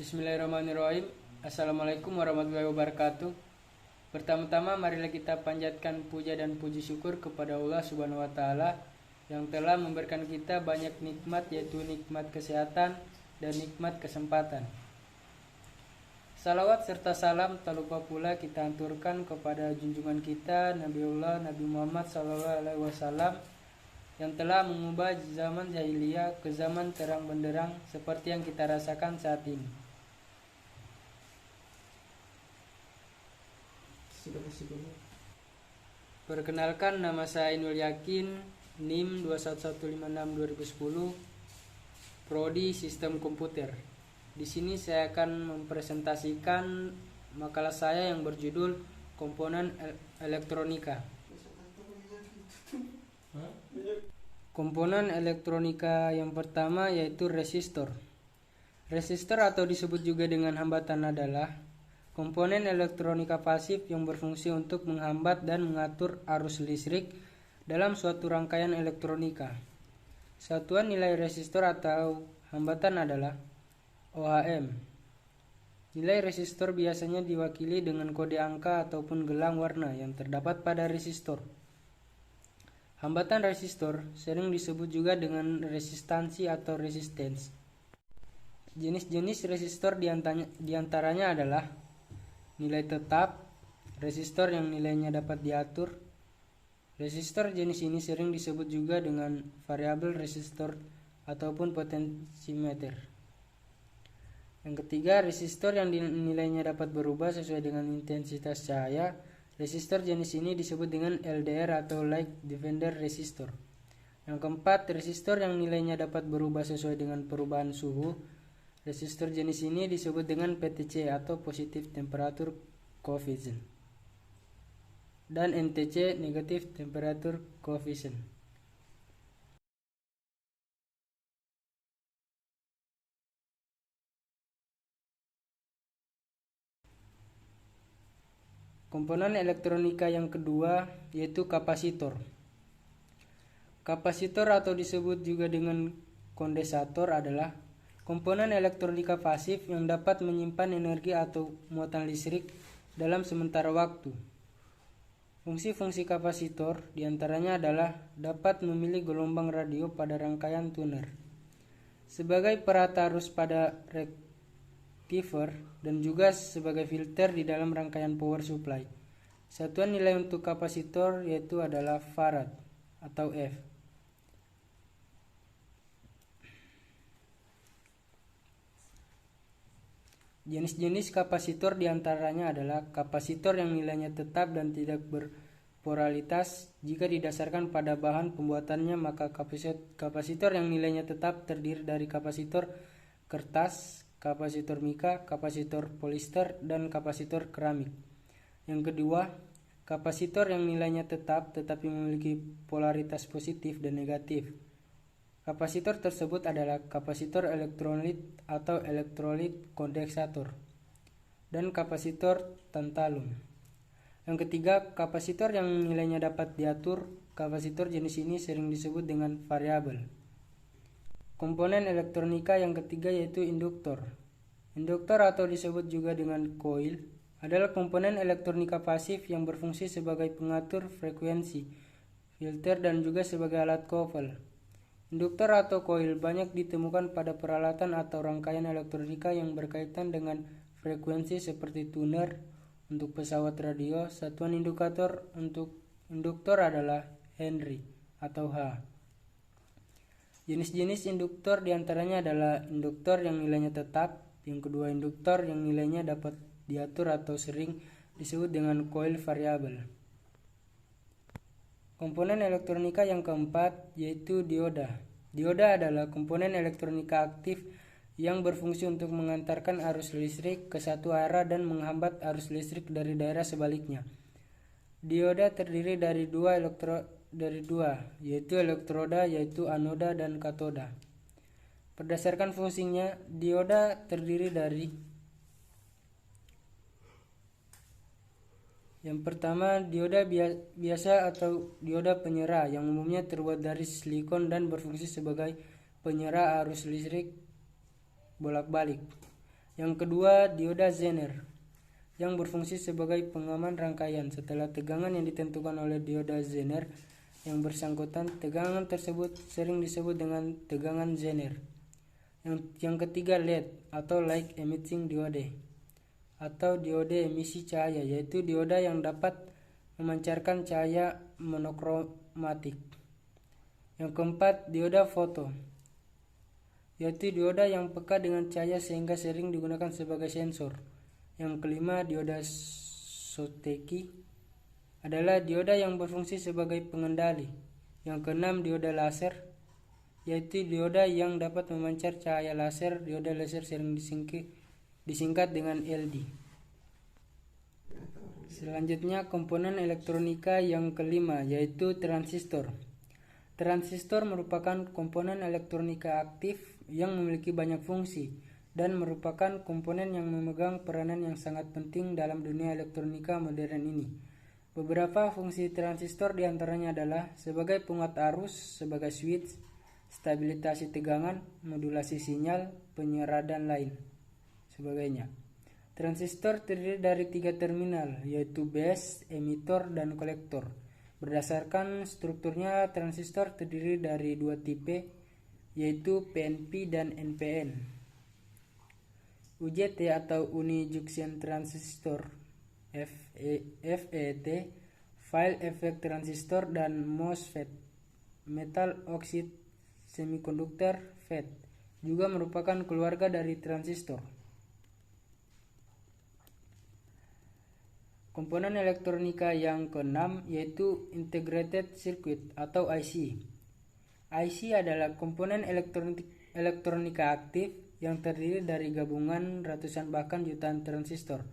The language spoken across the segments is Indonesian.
Bismillahirrahmanirrahim. Assalamualaikum warahmatullahi wabarakatuh. Pertama-tama marilah kita panjatkan puja dan puji syukur kepada Allah Subhanahu wa taala yang telah memberikan kita banyak nikmat, yaitu nikmat kesehatan dan nikmat kesempatan. Salawat serta salam tak lupa pula kita aturkan kepada junjungan kita Nabiullah Nabi Muhammad SAW yang telah mengubah zaman jahiliyah ke zaman terang benderang seperti yang kita rasakan saat ini. Perkenalkan, nama saya Ainul Yakin, NIM 21156-2010, Prodi Sistem Komputer. Di sini saya akan mempresentasikan makalah saya yang berjudul Komponen Elektronika. Komponen elektronika yang pertama yaitu resistor. Resistor atau disebut juga dengan hambatan adalah komponen elektronika pasif yang berfungsi untuk menghambat dan mengatur arus listrik dalam suatu rangkaian elektronika. Satuan nilai resistor atau hambatan adalah ohm. Nilai resistor biasanya diwakili dengan kode angka ataupun gelang warna yang terdapat pada resistor. Hambatan resistor sering disebut juga dengan resistansi atau resistance. Jenis-jenis resistor diantaranya adalah nilai tetap, resistor yang nilainya dapat diatur. Resistor jenis ini sering disebut juga dengan variabel resistor ataupun potensimeter. Yang ketiga, resistor yang nilainya dapat berubah sesuai dengan intensitas cahaya. Resistor jenis ini disebut dengan LDR atau Light Dependent Resistor. Yang keempat, resistor yang nilainya dapat berubah sesuai dengan perubahan suhu. Resistor jenis ini disebut dengan PTC atau Positive Temperature Coefficient dan NTC Negative Temperature Coefficient. Komponen elektronika yang kedua yaitu kapasitor. Kapasitor atau disebut juga dengan kondensator adalah komponen elektronika pasif yang dapat menyimpan energi atau muatan listrik dalam sementara waktu. Fungsi-fungsi kapasitor diantaranya adalah dapat memilih gelombang radio pada rangkaian tuner, sebagai perata arus pada rectifier, dan juga sebagai filter di dalam rangkaian power supply. Satuan nilai untuk kapasitor yaitu adalah farad atau F. Jenis-jenis kapasitor diantaranya adalah kapasitor yang nilainya tetap dan tidak berpolaritas. Jika didasarkan pada bahan pembuatannya, maka kapasitor yang nilainya tetap terdiri dari kapasitor kertas, kapasitor mika, kapasitor polister, dan kapasitor keramik. Yang kedua, kapasitor yang nilainya tetap tetapi memiliki polaritas positif dan negatif. Kapasitor tersebut adalah kapasitor elektrolit atau elektrolit kondensator dan kapasitor tantalum. Yang ketiga, kapasitor yang nilainya dapat diatur. Kapasitor jenis ini sering disebut dengan variabel. Komponen elektronika yang ketiga yaitu induktor. Induktor atau disebut juga dengan coil adalah komponen elektronika pasif yang berfungsi sebagai pengatur frekuensi, filter, dan juga sebagai alat couple. Induktor atau coil banyak ditemukan pada peralatan atau rangkaian elektronika yang berkaitan dengan frekuensi seperti tuner untuk pesawat radio. Satuan indikator untuk induktor adalah Henry atau H. Jenis-jenis induktor diantaranya adalah induktor yang nilainya tetap. Yang kedua, induktor yang nilainya dapat diatur atau sering disebut dengan coil variabel. Komponen elektronika yang keempat yaitu dioda. Dioda adalah komponen elektronika aktif yang berfungsi untuk mengantarkan arus listrik ke satu arah dan menghambat arus listrik dari daerah sebaliknya. Dioda terdiri dari dua, yaitu elektroda, yaitu anoda dan katoda. Berdasarkan fungsinya, dioda terdiri dari yang pertama, dioda biasa atau dioda penyerah yang umumnya terbuat dari silikon dan berfungsi sebagai penyerah arus listrik bolak-balik. Yang kedua, dioda Zener yang berfungsi sebagai pengaman rangkaian. Setelah tegangan yang ditentukan oleh dioda Zener yang bersangkutan, tegangan tersebut sering disebut dengan tegangan Zener. Yang ketiga, LED atau Light Emitting Diode atau diode emisi cahaya, yaitu dioda yang dapat memancarkan cahaya monokromatik. Yang keempat, dioda foto, yaitu dioda yang peka dengan cahaya sehingga sering digunakan sebagai sensor. Yang kelima, dioda Schottky adalah dioda yang berfungsi sebagai pengendali. Yang keenam, dioda laser, yaitu dioda yang dapat memancar cahaya laser. Dioda laser sering disingkat dengan LED. Selanjutnya, komponen elektronika yang kelima, yaitu transistor. Transistor merupakan komponen elektronika aktif yang memiliki banyak fungsi dan merupakan komponen yang memegang peranan yang sangat penting dalam dunia elektronika modern ini. Beberapa fungsi transistor diantaranya adalah sebagai penguat arus, sebagai switch, stabilisasi tegangan, modulasi sinyal, penyiar dan lain sebagainya. Transistor terdiri dari 3 terminal, yaitu base, emitor, dan kolektor. Berdasarkan strukturnya, transistor terdiri dari 2 tipe, yaitu PNP dan NPN. UJT atau Uni Junction Transistor, FET, Field Effect Transistor, dan MOSFET, Metal Oxide Semiconductor FET, juga merupakan keluarga dari transistor. Komponen elektronika yang keenam yaitu Integrated Circuit atau IC. IC adalah komponen elektronika aktif yang terdiri dari gabungan ratusan bahkan jutaan transistor,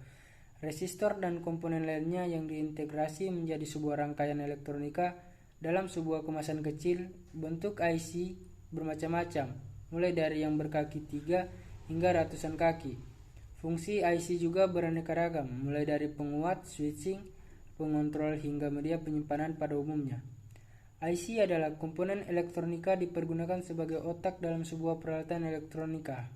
resistor, dan komponen lainnya yang diintegrasi menjadi sebuah rangkaian elektronika dalam sebuah kemasan kecil. Bentuk IC bermacam-macam, mulai dari yang berkaki 3 hingga ratusan kaki. Fungsi IC juga beraneka ragam, mulai dari penguat, switching, pengontrol, hingga media penyimpanan pada umumnya. IC adalah komponen elektronika dipergunakan sebagai otak dalam sebuah peralatan elektronika.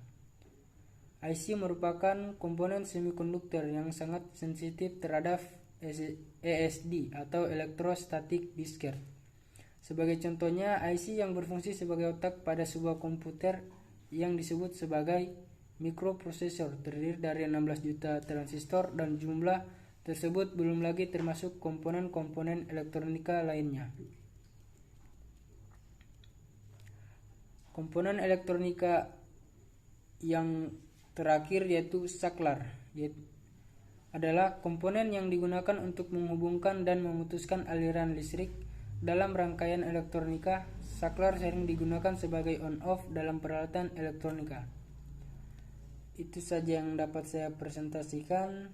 IC merupakan komponen semikonduktor yang sangat sensitif terhadap ESD atau Electrostatic Discrete. Sebagai contohnya, IC yang berfungsi sebagai otak pada sebuah komputer yang disebut sebagai mikroprosesor terdiri dari 16 juta transistor, dan jumlah tersebut belum lagi termasuk komponen-komponen elektronika lainnya. Komponen elektronika yang terakhir yaitu saklar, adalah komponen yang digunakan untuk menghubungkan dan memutuskan aliran listrik dalam rangkaian elektronika. Saklar sering digunakan sebagai on-off dalam peralatan elektronika. Itu saja yang dapat saya presentasikan.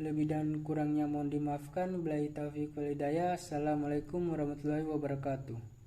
Lebih dan kurangnya mohon dimaafkan. Billahi taufiq wal hidayah. Assalamualaikum warahmatullahi wabarakatuh.